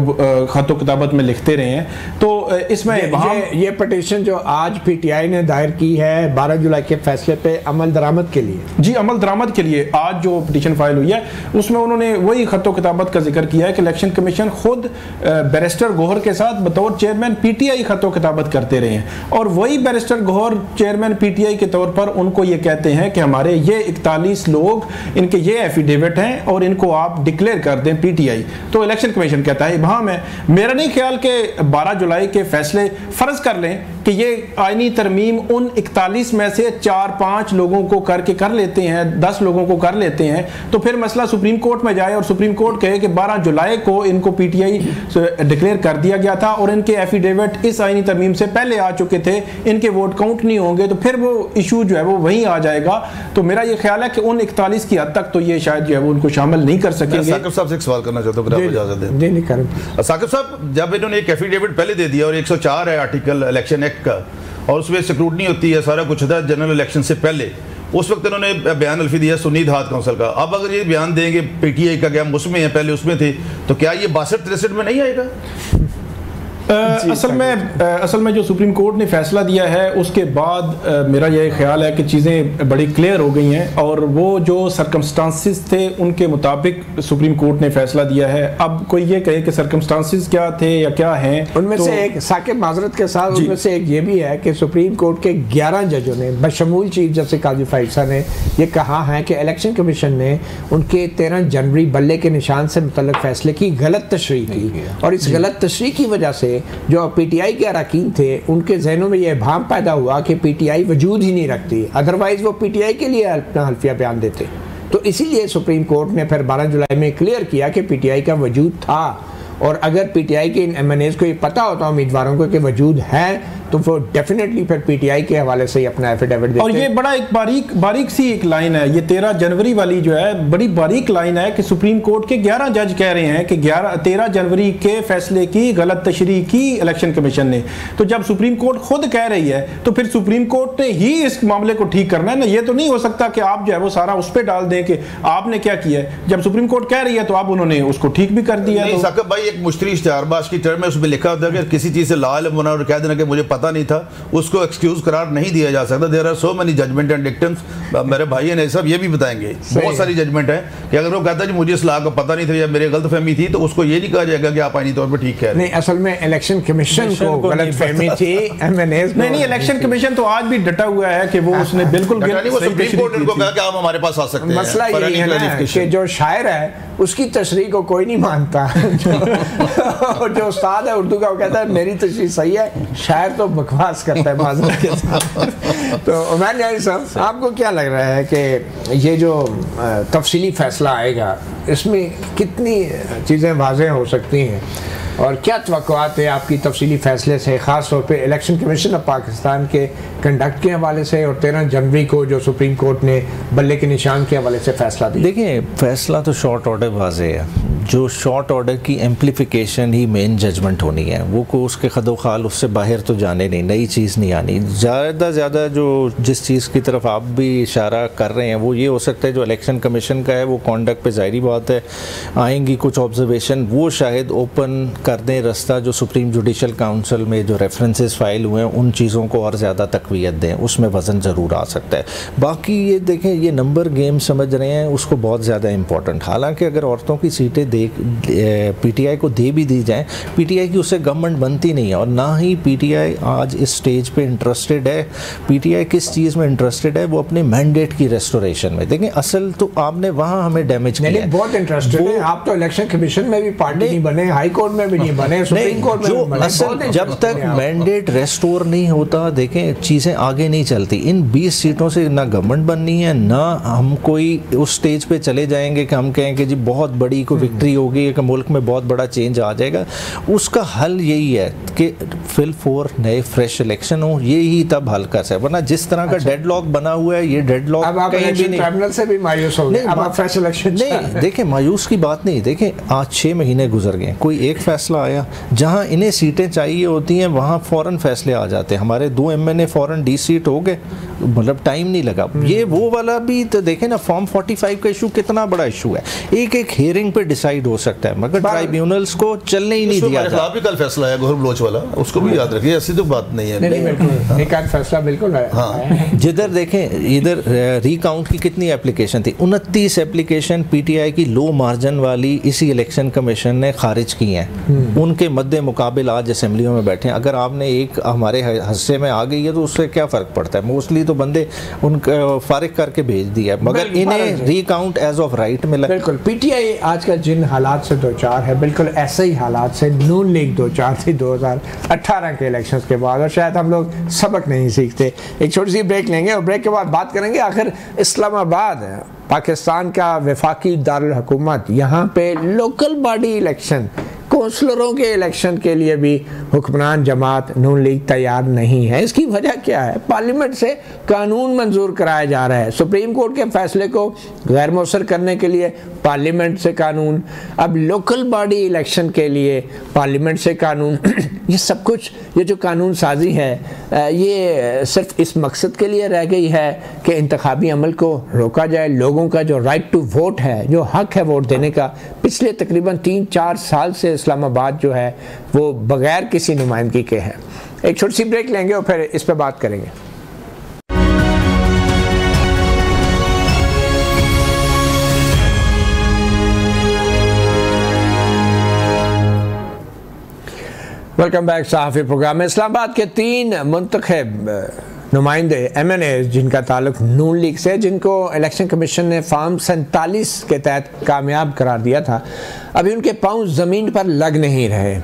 खतो किताबत में लिखते रहे हैं। तो इसमें ये पिटीशन जो आज पीटीआई ने दायर की है 12 जुलाई के फैसले पे अमल दरामद के लिए, जी अमल दरामद के लिए आज जो पिटीशन फाइल हुई है उसमें उन्होंने वही खतो किताबत का जिक्र किया है कि इलेक्शन कमीशन खुद बैरिस्टर गोहर के साथ बतौर चेयरमैन पीटीआई खतो किताबत करते रहे हैं, और वही बैरिस्टर गोहर चेयरमैन पीटीआई के तौर पर उनको ये कहते हैं कि हमारे ये 41 लोग इनके ये एफिडेविट हैं और इनको आप डिक्लेयर कर दें पीटीआई। तो इलेक्शन कमीशन कहता है इबहाम है। मेरा नहीं ख्याल कि 12 जुलाई के फैसले फर्ज कर लें कि ये आईनी तरमीम उन 41 में से 4-5 लोगों को करके कर लेते हैं, 10 लोगों को कर लेते हैं, तो फिर मसला सुप्रीम कोर्ट में जाए और सुप्रीम कोर्ट कहे कि 12 जुलाई को इनको पीटीआई डिक्लेयर कर दिया गया था और इनके एफिडेविट इस आईनी तरमीम से पहले आ चुके थे, इनके वोट काउंट नहीं होंगे, तो फिर वो इशू जो है वो वहीं आ जाएगा। तो मेरा ये ख्याल है कि उन 41 की हद तक तो ये शायद जो है वो उनको शामिल नहीं कर सकेंगे। साकिब साहब से एक सवाल करना चाहता हूँ, अगर आप इजाजत दें। साकिब साहब, जब इन्होंने एक एफिडेविट पहले दे दिया और 104 है आर्टिकल इलेक्शन एक्ट का और उसमें स्क्रूटनी होती है, सारा कुछ था जनरल इलेक्शन से पहले, उस वक्त इन्होंने बयान अल्फी दिया सुन्नी इत्तेहाद कौंसिल का। अब अगर ये बयान देंगे पीटीआई का, क्या हम उसमें है, पहले उसमें थे, तो क्या ये 62-63 में नहीं आएगा? असल में जो सुप्रीम कोर्ट ने फैसला दिया है उसके बाद मेरा यह ख्याल है कि चीज़ें बड़ी क्लियर हो गई हैं और वो जो सर्कमस्टांसिस थे उनके मुताबिक सुप्रीम कोर्ट ने फैसला दिया है। अब कोई ये कहे कि सर्कमस्टांसिस क्या थे या क्या हैं, उनमें से एक साकिब माजरत के साथ उनमें से एक ये भी है कि सुप्रीम कोर्ट के 11 जजों ने बशमूल चीफ जस्टिस काजी फाइसा ने ये कहा है कि इलेक्शन कमीशन ने उनके 13 जनवरी बल्ले के निशान से मुतल्लिक फैसले की गलत तशरीह की, और इस गलत तशरीह की वजह से जो पीटीआई के अरकान थे उनके जहनों में यह भाम पैदा हुआ कि पीटीआई वजूद ही नहीं रखती, अदरवाइज वो पीटीआई के लिए अपना हल्फिया बयान देते। तो इसीलिए सुप्रीम कोर्ट ने फिर 12 जुलाई में क्लियर किया कि पीटीआई का वजूद था, और अगर पीटीआई के इन एमएनएज को ये पता होता उम्मीदवारों को कि वजूद है तो वो डेफिनेटली फिर पीटीआई के हवाले से ही अपना एफिडेविट देते। और ये बड़ा एक बारीक सी एक लाइन है, ये 13 जनवरी वाली जो है बड़ी बारीक लाइन है कि सुप्रीम कोर्ट के 11 जज कह रहे हैं कि 13 जनवरी के फैसले की गलत तशरीह की इलेक्शन कमीशन ने। तो जब सुप्रीम कोर्ट खुद कह रही है तो फिर सुप्रीम कोर्ट ने ही इस मामले को ठीक करना है ना। ये तो नहीं हो सकता कि आप जो है वो सारा उस पर डाल दें कि आपने क्या किया है। जब सुप्रीम कोर्ट कह रही है तो आप उन्होंने उसको ठीक भी कर दिया। नहीं साकिब भाई, एक मुश्तरी इश्तिहारबाज की टर्म में उसमें लिखा होता है कि किसी चीज़ से लाल होना और कह देना कि मुझे पता नहीं था, उसको एक्सक्यूज करार नहीं दिया जा सकता। There are so many judgment and dictums. मेरे भाई ने सब ये भी बताएंगे, बहुत सारी जजमेंट है कि अगर वो कहता है मुझे इस लाह का पता नहीं था या मेरी गलतफहमी थी, तो उसको ये नहीं कहा जाएगा कि आप आईनी तौर पर ठीक कह रहे हैं। नहीं, असल में इलेक्शन कमीशन को गलतफहमी थी, एमएनएज नहीं, इलेक्शन कमीशन तो आज भी डटा हुआ है कि वो उसने बिल्कुल सुप्रीम कोर्ट उनको कहा कि आप हमारे पास आ सकते हैं। मसला ये है ना कि जो शायर है उसकी तशरीह को कोई नहीं मानता। जो उस्ताद है उर्दू का वो कहता है मेरी तशरीह सही है, शायर तो बकवास करता है माज़रत के साथ। तो उमैर यानी साहब, आपको क्या लग रहा है कि ये जो तफसीली फैसला आएगा इसमें कितनी चीज़ें वाज़ेह हो सकती हैं, और क्या तवक्कुआत है आपकी तफसीली फैसले से, ख़ास तौर पे इलेक्शन कमीशन ऑफ पाकिस्तान के कंडक्ट के हवाले से और 13 जनवरी को जो सुप्रीम कोर्ट ने बल्ले के निशान के हवाले से फैसला दिया? देखिए, फैसला तो शॉर्ट ऑर्डर वाज़े है। जो शॉर्ट ऑर्डर की एम्प्लीफिकेशन ही मेन जजमेंट होनी है, वो को उसके खदोखाल उससे बाहर तो जाने नहीं, नई चीज़ नहीं आनी। ज़्यादा जो जिस चीज़ की तरफ आप भी इशारा कर रहे हैं वो ये हो सकता है जो इलेक्शन कमीशन का है वो कॉन्डक्ट पे ज़ाहिरी बात है आएंगी कुछ ऑब्जर्वेशन, वो शायद ओपन कर दें रास्ता जो सुप्रीम जुडिशल काउंसिल में जो रेफरेंसेस फाइल हुए हैं उन चीज़ों को और ज़्यादा तकवीत दें, उसमें वज़न ज़रूर आ सकता है। बाकी ये देखें, ये नंबर गेम समझ रहे हैं उसको बहुत ज़्यादा इंपॉर्टेंट। हालांकि अगर औरतों की सीटें पीटीआई को दे भी दी जाए, पीटीआई की उससे गवर्नमेंट बनती नहीं है, और ना ही पीटीआई आज इस स्टेज पे इंटरेस्टेड है। पीटीआई किस चीज़ में इंटरेस्टेड है? वो अपने मैंडेट की रेस्टोरेशन में। देखें, असल तो आपने वहाँ हमें डैमेज किया है। बहुत इंटरेस्टेड है आप तो इलेक्शन कमीशन में भी पार्टी नहीं बने, हाई कोर्ट में भी नहीं बने, सुप्रीम कोर्ट में भी बने। असल जब तक मैंडेट रेस्टोर नहीं होता, देखें चीज़ें आगे नहीं चलती। इन 20 सीटों से ना गवर्नमेंट बननी है, ना हम कोई उस स्टेज पे चले जाएंगे कि हम कहें कि जी बहुत बड़ी कोई विक्ट्री होगी, कि मुल्क में बहुत बड़ा चेंज आ जाएगा। उसका हल यही है कि फिल फॉर नए फ्रेश इलेक्शन हो, ये ही तब हल कर सकते। वरना जिस तरह का डेडलॉक बना हुआ है, ये डेडलॉक कहीं भी नहीं। ट्रिब्यूनल से भी मायूस हो गए, अब आप फ्रेश इलेक्शन नहीं। देखें, मायूस की बात नहीं। देखें, आज 6 महीने गुजर गए, कोई एक फैसला आया, जहां इन्हें सीटें चाहिए होती हैं वहां फौरन फैसले आ जाते हैं। हमारे 2 एमएनए फौरन डी सीट हो गए, मतलब टाइम नहीं लगा। ये वो वाला भी तो देखें ना, फॉर्म 45 का इशू कितना बड़ा इशू है, एक हियरिंग पे डिसाइड हो सकता है, मगर ट्राइब्यूनल्स को चलने ही नहीं दिया जाता। भी कल फैसला है गौहर बलोच वाला, उसको भी याद रखिए, ऐसी तो बात नहीं है। नहीं, एक आध फैसला बिल्कुल है। जिधर देखें, इधर रिकाउंट की कितनी एप्लीकेशन थी, 29 एप्लीकेशन पीटीआई की लो मार्जिन वाली इसी इलेक्शन कमीशन ने खारिज की हैं। उनके मद्दे मुकाबिल आज असेंबलियों में बैठे हैं। अगर आपने एक हमारे हिस्से में आ गई है तो उससे क्या फ़र्क पड़ता है? मोस्टली तो बंदे उनका फारिग करके भेज दिया, मगर इन्हें रिकाउंट एज ऑफ राइट मिला। बिल्कुल, पीटीआई आजकल जिन हालात से दो चार है, बिल्कुल ऐसे ही हालात से नून लीग दो चार थी 2018 के इलेक्शंस के बाद, और शायद हम लोग सबक नहीं सीखते। एक छोटी सी ब्रेक लेंगे और ब्रेक के बाद बात करेंगे आखिर इस्लामाबाद पाकिस्तान का वफाकी दारुल हुकूमत, यहाँ पे लोकल बॉडी इलेक्शन, कौंसलरों के इलेक्शन के लिए भी हुक्मरान जमात नून लीग तैयार नहीं है। इसकी वजह क्या है? पार्लियामेंट से कानून मंजूर कराया जा रहा है, सुप्रीम कोर्ट के फैसले को गैर मौसर करने के लिए पार्लियामेंट से कानून, अब लोकल बॉडी इलेक्शन के लिए पार्लियामेंट से कानून। ये सब कुछ, ये जो कानून साजी है, ये सिर्फ इस मकसद के लिए रह गई है कि इंतखाबी अमल को रोका जाए। लोगों का जो राइट टू वोट है, जो हक है वोट देने का, पिछले तकरीबन 3-4 साल से इस्लामाबाद जो है वो बगैर किसी नुमाइंदगी के है। एक छोटी सी ब्रेक लेंगे और फिर इस पर बात करेंगे। Welcome back. सहाफ़ी प्रोग्राम में इस्लामाबाद के 3 मुंतखब नुमाइंदे MNA जिनका ताल्लुक नून लीग से, जिनको इलेक्शन कमीशन ने फॉर्म 47 के तहत कामयाब करार दिया था, अभी उनके पांव ज़मीन पर लग नहीं रहे।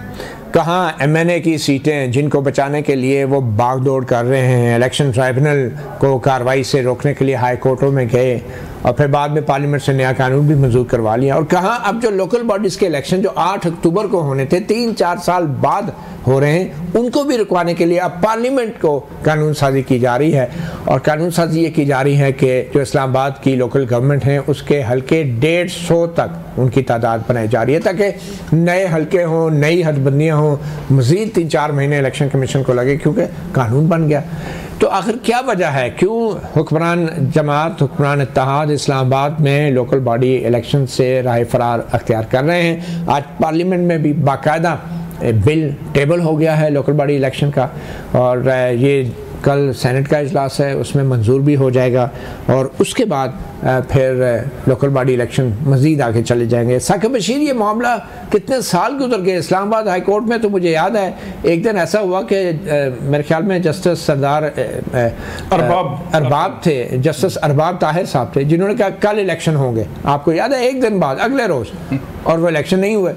कहाँ MNA की सीटें जिनको बचाने के लिए वो भागदौड़ कर रहे हैं, इलेक्शन ट्राइब्यूनल को कार्रवाई से रोकने के लिए हाई कोर्टों में गए और फिर बाद में पार्लियामेंट से नया कानून भी मंजूर करवा लिया। और कहाँ अब जो लोकल बॉडीज़ के इलेक्शन जो 8 अक्टूबर को होने थे, 3-4 साल बाद हो रहे हैं, उनको भी रुकवाने के लिए अब पार्लियामेंट को कानून साजी की जा रही है। और कानून साजी ये की जा रही है कि जो इस्लामाबाद की लोकल गवर्नमेंट है उसके हल्के 150 तक उनकी तादाद बनाई जा रही है ताकि नए हल्के हों, नई हदबंदियाँ हों, मज़ीद 3-4 महीने इलेक्शन कमीशन को लगे क्योंकि कानून बन गया। तो आखिर क्या वजह है, क्यों हुक्मरान जमात, हुक्मरान इत्तेहाद इस्लामाबाद में लोकल बॉडी इलेक्शन से राह फरार अख्तियार कर रहे हैं? आज पार्लियामेंट में भी बाकायदा बिल टेबल हो गया है लोकल बॉडी इलेक्शन का और ये कल सेनेट का इजलास है, उसमें मंजूर भी हो जाएगा और उसके बाद फिर लोकल बॉडी इलेक्शन मज़ीद आगे चले जाएंगे। साकिब बशीर, ये मामला कितने साल गुजर गए इस्लामाबाद हाई कोर्ट में, तो मुझे याद है एक दिन ऐसा हुआ कि मेरे ख्याल में जस्टिस सरदार अरबाब थे, जस्टिस अरबाब ताहिर साहब थे, जिन्होंने कहा कल इलेक्शन होंगे, आपको याद है, एक दिन बाद अगले रोज़, और वो इलेक्शन नहीं हुए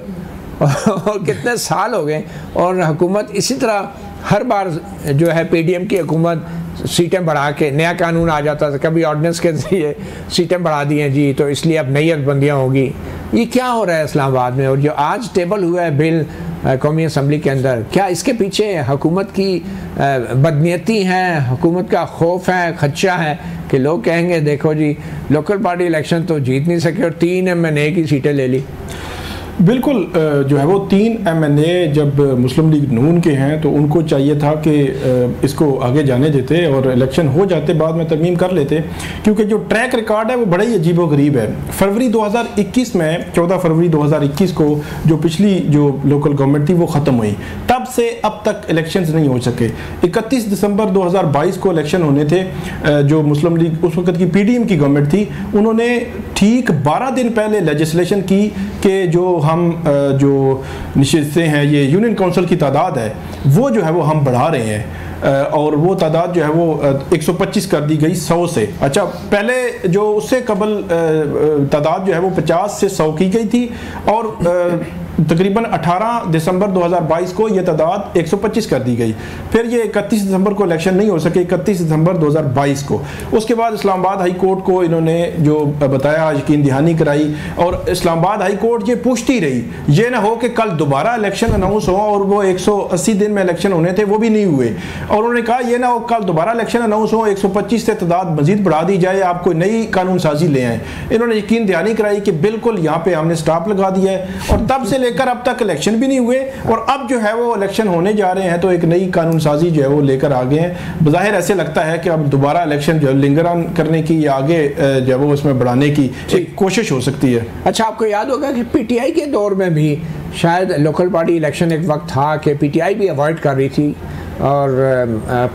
और कितने साल हो गए। और हुकूमत इसी तरह हर बार जो है PDM की हुकूमत सीटें बढ़ा के, नया कानून आ जाता था, कभी ऑर्डिनेंस के जरिए सीटें बढ़ा दी हैं जी तो इसलिए अब नई हदबंदियाँ होगी। ये क्या हो रहा है इस्लामाबाद में? और जो आज टेबल हुआ है बिल कौमी असम्बली के अंदर, क्या इसके पीछे हुकूमत की बदनीयती है, हुकूमत का खौफ है, खदशा है कि लोग कहेंगे देखो जी लोकल बॉडी इलेक्शन तो जीत नहीं सके और 3 MNA की सीटें ले ली? बिल्कुल, जो है वो 3 MNA जब मुस्लिम लीग नून के हैं तो उनको चाहिए था कि इसको आगे जाने देते और इलेक्शन हो जाते, बाद में तरमीम कर लेते, क्योंकि जो ट्रैक रिकॉर्ड है वो बड़ा ही अजीबोगरीब है। फरवरी 2021 में, 14 फरवरी 2021 को जो पिछली जो लोकल गवर्नमेंट थी वो ख़त्म हुई, तब से अब तक इलेक्शंस नहीं हो सके। 31 दिसंबर 2022 को इलेक्शन होने थे। जो मुस्लिम लीग उस वक्त की PDM की गवर्नमेंट थी, उन्होंने ठीक 12 दिन पहले लेजिस्लेशन की कि जो हम जो निश्चित हैं ये यूनियन काउंसिल की तादाद है वो जो है वो हम बढ़ा रहे हैं और वो तादाद जो है वो 125 कर दी गई 100 से। अच्छा, पहले जो उससे कबल तादाद जो है वो 50 से 100 की गई थी और तकरीबन 18 दिसंबर 2022 को ये तादाद 125 कर दी गई। फिर ये 31 दिसंबर को इलेक्शन नहीं हो सके, 31 दिसंबर 2022 को। उसके बाद इस्लामाबाद हाई कोर्ट को इन्होंने जो बताया यकीन दहानी कराई और इस्लामाबाद हाई कोर्ट ये पूछती रही, ये ना हो कि कल दोबारा इलेक्शन अनाउंस हो, और वो 180 दिन में इलेक्शन होने थे वो भी नहीं हुए, और उन्होंने कहा ये ना हो कल दोबारा इलेक्शन अनाउंस हो, 125 से तादाद मजीद बढ़ा दी जाए, आप कोई नई कानून साजी ले आए। इन्होंने यकीन दहानी कराई कि बिल्कुल यहाँ पे हमने स्टॉप लगा दिया है, और तब से लेकर अब तक इलेक्शन भी नहीं हुए और अब जो है वो इलेक्शन होने जा रहे हैं तो एक नई कानून साजी जो है वो लेकर आ गए हैं। बज़ाहिर ऐसे लगता है कि अब दोबारा इलेक्शन जो लिंगर ऑन करने की या आगे जो है वो उसमें बढ़ाने की एक कोशिश हो सकती है। अच्छा, आपको याद होगा कि PTI के दौर में भी शायद लोकल बॉडी इलेक्शन एक वक्त था कि PTI भी अवॉइड कर रही थी और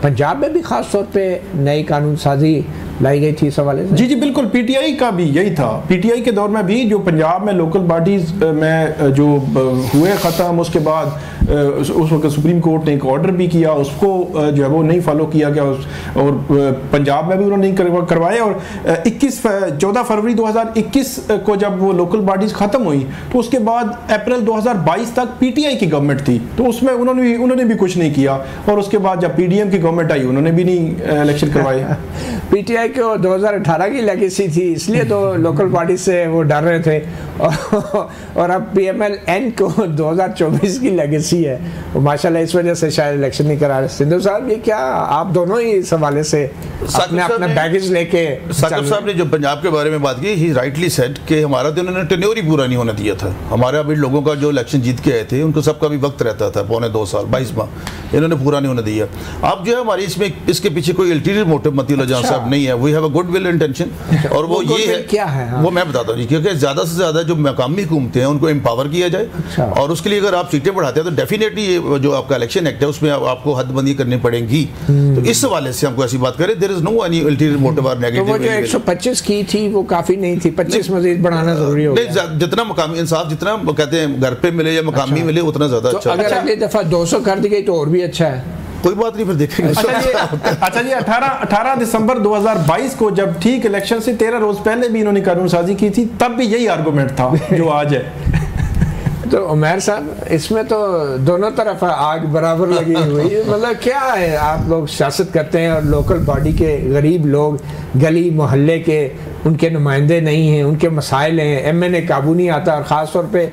पंजाब में भी ख़ास तौर पे नई कानून साजी लाई गई थी इस हवाले से। जी जी बिल्कुल, PTI का भी यही था। PTI के दौर में भी जो पंजाब में लोकल बॉडीज़ में जो हुए ख़त्म, उसके बाद उस वक्त सुप्रीम कोर्ट ने एक ऑर्डर भी किया, उसको जो है वो नहीं फॉलो किया गया और पंजाब में भी उन्होंने नहीं करवाए। और 14 फरवरी 2021 को जब वो लोकल बॉडीज़ ख़त्म हुई तो उसके बाद अप्रैल 2022 तक PTI की गवर्नमेंट थी, तो उसमें उन्होंने भी कुछ नहीं किया। और उसके बाद जब PDM की गवर्नमेंट आई उन्होंने भी नहीं इलेक्शन करवाए। PTI को 2018 की लेगेसी थी, इसलिए तो लोकल बॉडी से वो डर रहे थे और अब PMLN को 2024 की लेगेसी है, वो माशाल्लाह इस वजह से शायद इलेक्शन नहीं करा रहे। सिंधु साहब, ये क्या आप दोनों ही इस हवाले से अपना बैगेज लेके? साकिब साहब ने जो पंजाब के बारे में बात की, ही राइटली सेड कि हमारा तो उन्होंने टेन्योर ही पूरा नहीं होने दिया था। हमारे अभी लोगों का जो इलेक्शन जीत के आए थे उनको सबका भी वक्त रहता था, पौने 2 साल 22 माह, इन्होंने पूरा नहीं होने दिया। अब जो है हमारी इसके पीछे कोई अल्टीरियर मोटिव मतीउल्लाह जहां साहब नहीं है, we have a good will intention, और वो ये है क्या है वो मैं बताता हूँ जी, क्योंकि ज़्यादा से ज़्यादा जो मकामी हुकूमतें हैं उनको एम्पावर किया जाए और उसके लिए अगर आप सीटें बढ़ाते हैं तो डेफिनेटली ये जो आपका इलेक्शन एक्ट है उसमें आपको हदबंदी करनी पड़ेगी। तो इस हवाले से हमको ऐसी बात करें, there is no any ulterior motive और नेगेटिव। वो जो 125 की थी वो काफ़ी नहीं थी, 25 मजीद बढ़ाना जरूरी होगा। जितना मकामी इंसाफ, जितना कहते हैं घर पे मिले या मकामी मिले, उतना ज़्यादा अच्छा। अगर अगली दफ़ा 200 कर दी गई तो और भी अच्छा है। कोई बात नहीं, फिर देखेंगे। अच्छा जी, 18 दिसंबर 2022 को जब ठीक इलेक्शन से 13 रोज पहले भी इन्होंने कानून साजी की थी, तब भी यही आर्गूमेंट था जो आज है। तो उमैर साहब, इसमें तो दोनों तरफ आग बराबर लगी हुई है। मतलब क्या है, आप लोग सियासत करते हैं और लोकल बॉडी के गरीब लोग, गली मोहल्ले के, उनके नुमाइंदे नहीं हैं, उनके मसाइल हैं, MNA काबू नहीं आता। और ख़ास तौर पे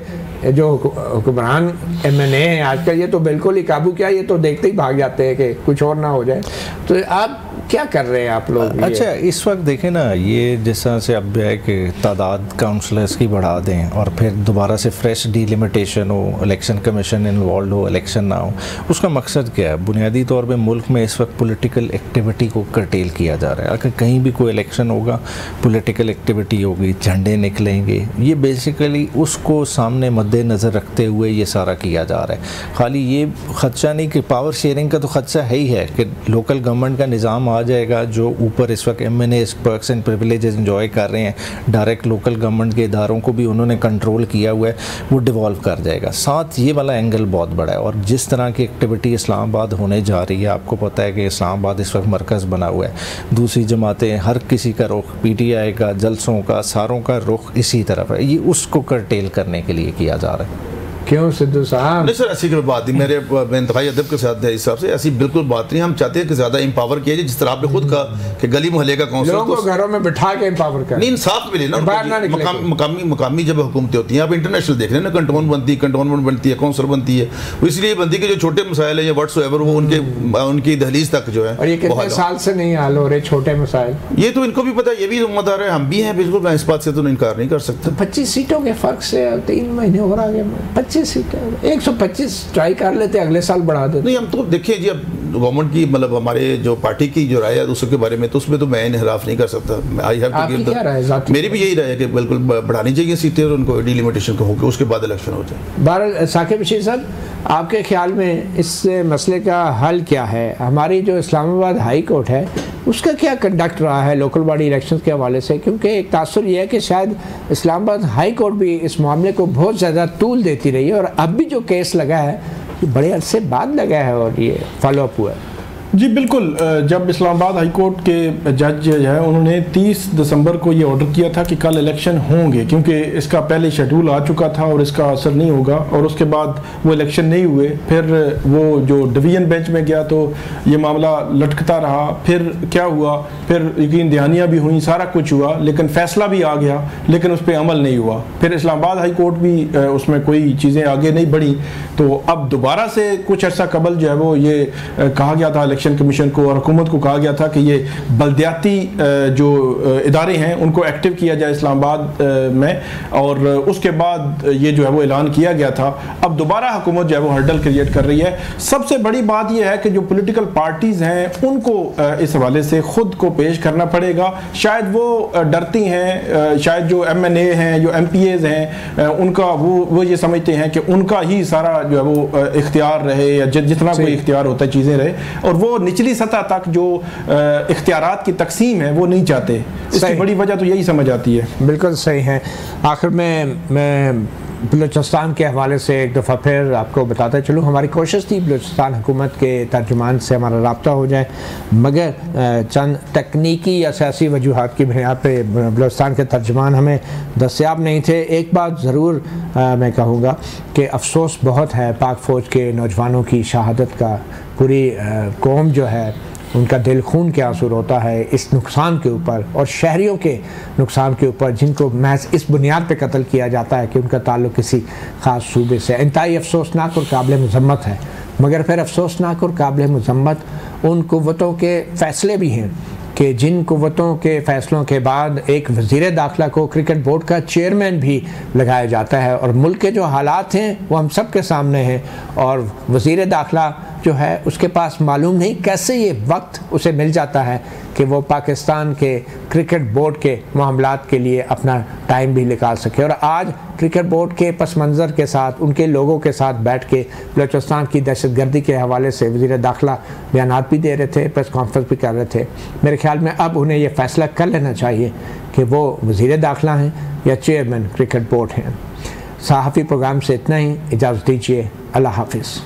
जो हुक्मरान MNA हैं आजकल, ये तो बिल्कुल ही काबू किया, ये तो देखते ही भाग जाते हैं कि कुछ और ना हो जाए। तो आप क्या कर रहे हैं आप लोग? अच्छा, इस वक्त देखें ना, ये जिस तरह से अब है कि तादाद काउंसलर्स की बढ़ा दें और फिर दोबारा से फ्रेश डिलिमिटेशन हो, इलेक्शन कमीशन इन्वॉल्व हो, इलेक्शन ना हो, उसका मकसद क्या है? बुनियादी तौर पे मुल्क में इस वक्त पॉलिटिकल एक्टिविटी को कर्टेल किया जा रहा है। अगर कहीं भी कोई इलेक्शन होगा, पॉलिटिकल एक्टिविटी होगी, झंडे निकलेंगे, ये बेसिकली उसको सामने मद्देनज़र रखते हुए ये सारा किया जा रहा है। खाली ये खदशा नहीं कि पावर शेयरिंग का तो खदशा है ही है कि लोकल गवर्नमेंट का निज़ाम आ जाएगा, जो ऊपर इस वक्त MNAs perks and privileges enjoy कर रहे हैं, डायरेक्ट लोकल गवर्नमेंट के इदारों को भी उन्होंने कंट्रोल किया हुआ है, वो डिवॉल्व कर जाएगा। साथ ये वाला एंगल बहुत बड़ा है। और जिस तरह की एक्टिविटी इस्लामाबाद होने जा रही है, आपको पता है कि इस्लामाबाद इस वक्त मरकज़ बना हुआ है, दूसरी जमातें, हर किसी का रुख, PTI का, जलसों का, सारों का रुख इसी तरफ है। ये उसको कर्टेल करने के लिए किया जा रहा है। क्यों सिद्धू साहब? नहीं सर, ऐसी कोई बात नहीं, मेरे इंतहाई अदब के साथ है हिसाब से ऐसी बिल्कुल बात नहीं। हम चाहते हैं कि ज़्यादा एम्पावर किया जाए, जिस तरह आपने खुद कहा कि गली मोहल्ले का काउंसिल लोगों को घरों में बिठा के एम्पावर कर, नहीं इंसाफ मिले ना, मुकामी जब हुकूमतें होती हैं, आप इंटरनेशनल देख रहे हैं ना, कंटोनमेंट बनती है, काउंसिल बनती है, वो इसलिए बनती है कि जो छोटे मसाइल है या व्हाट्सएवर वो उनकी दहलीज तक जो है। और ये कितने साल से नहीं हल हो रहे छोटे मसाइल? ये तो इनको भी पता है, ये भी जिम्मेदार है, हम भी हैं बिल्कुल, मैं इस बात से तो इनकार नहीं कर सकता। 25 सीटों के फर्क से 3 महीने और आगे 25 सीटें, 125 ट्राई कर लेते, अगले साल बढ़ा देते। नहीं, हम तो देखिए जी, अब गवर्नमेंट की मतलब हमारे जो पार्टी की जो राय है उसके बारे में तो उसमें तो मैं इनहराफ नहीं कर सकता। मेरी भी यही राय है कि बिल्कुल बढ़ानी चाहिए सीटें और उनको डिलिमिटेशन को होकर उसके बाद इलेक्शन हो जाए। बहरहाल साकिब बशीर साहब, आपके ख्याल में इस मसले का हल क्या है? हमारी जो इस्लामाबाद हाई कोर्ट है उसका क्या कंडक्ट रहा है लोकल बॉडी इलेक्शन के हवाले से? क्योंकि एक तासुर यह है कि शायद इस्लामाबाद हाई कोर्ट भी इस मामले को बहुत ज़्यादा तूल देती रही है और अब भी जो केस लगा है बड़े अरसे बाद लगा है और ये फॉलोअप हुआ है। जी बिल्कुल, जब इस्लामाबाद हाई कोर्ट के जज जो है उन्होंने 30 दिसंबर को ये ऑर्डर किया था कि कल इलेक्शन होंगे, क्योंकि इसका पहले शेड्यूल आ चुका था और इसका असर नहीं होगा, और उसके बाद वो इलेक्शन नहीं हुए। फिर वो जो डिवीजन बेंच में गया तो ये मामला लटकता रहा। फिर क्या हुआ, फिर यकीन दहानियाँ भी हुई, सारा कुछ हुआ, लेकिन फैसला भी आ गया, लेकिन उस पर अमल नहीं हुआ। फिर इस्लामाबाद हाई कोर्ट भी उसमें कोई चीज़ें आगे नहीं बढ़ी, तो अब दोबारा से कुछ अर्सा कबल जो है वो ये कहा गया था इलेक्शन कमीशन को और हुकूमत को कहा गया था कि ये बल्दियाती जो इदारे हैं उनको एक्टिव किया जाए इस्लामाबाद में, और उसके बाद ये जो है वो ऐलान किया गया था। अब दोबारा हुकूमत जो है वो हर्डल क्रिएट कर रही है। सबसे बड़ी बात यह है कि जो पॉलिटिकल पार्टीज़ हैं उनको इस हवाले से खुद को पेश करना पड़ेगा। शायद वो डरती हैं, शायद जो MNA हैं, जो MPAs हैं, उनका वो ये समझते हैं कि उनका ही सारा जो है वो इख्तियार रहे या जितना कोई इख्तियार होता है चीज़ें रहे, और वो निचली सतह तक जो इख्तियारात की तकसीम है वो नहीं चाहते। इसकी बड़ी वजह तो यही समझ आती है। बिल्कुल सही है। आखिर में मैं बलूचिस्तान के हवाले से एक दफ़ा फिर आपको बताता चलूँ, हमारी कोशिश थी बलूचिस्तान हुकूमत के तर्जुमान से हमारा रब्ता हो जाए, मगर चंद तकनीकी या सियासी वजूहात की बुनियाद पे बलूचिस्तान के तर्जुमान हमें दस्तयाब नहीं थे। एक बात ज़रूर मैं कहूँगा कि अफसोस बहुत है पाक फ़ौज के नौजवानों की शहादत का। पूरी कौम जो है उनका दिल खून के आंसू रोता है इस नुकसान के ऊपर, और शहरियों के नुकसान के ऊपर जिनको महज इस बुनियाद पे कत्ल किया जाता है कि उनका ताल्लुक़ किसी ख़ास सूबे से। इंतहाई अफसोसनाक और काबिल मज़म्मत है। मगर फिर अफसोसनाक और काबिल मज़म्मत उन क़ुव्वतों के फ़ैसले भी हैं कि जिन क़ुव्वतों के फ़ैसलों के बाद एक वज़ीर दाखिला को क्रिकेट बोर्ड का चेयरमैन भी लगाया जाता है, और मुल्क के जो हालात हैं वो हम सब के सामने हैं, और वज़ीर दाखिला जो है उसके पास मालूम नहीं कैसे ये वक्त उसे मिल जाता है कि वो पाकिस्तान के क्रिकेट बोर्ड के मामलात के लिए अपना टाइम भी निकाल सके। और आज क्रिकेट बोर्ड के पस मंज़र के साथ उनके लोगों के साथ बैठ के बलूचिस्तान की दहशतगर्दी के हवाले से वज़ीर दाखिला बयान भी दे रहे थे, प्रेस कॉन्फ्रेंस भी कर रहे थे। मेरे ख्याल में अब उन्हें यह फ़ैसला कर लेना चाहिए कि वो वज़ीर दाखिला हैं या चेयरमैन क्रिकेट बोर्ड हैं। सहाफ़ी प्रोग्राम से इतना ही, इजाज़त दीजिए। अल्लाह हाफ़िज़।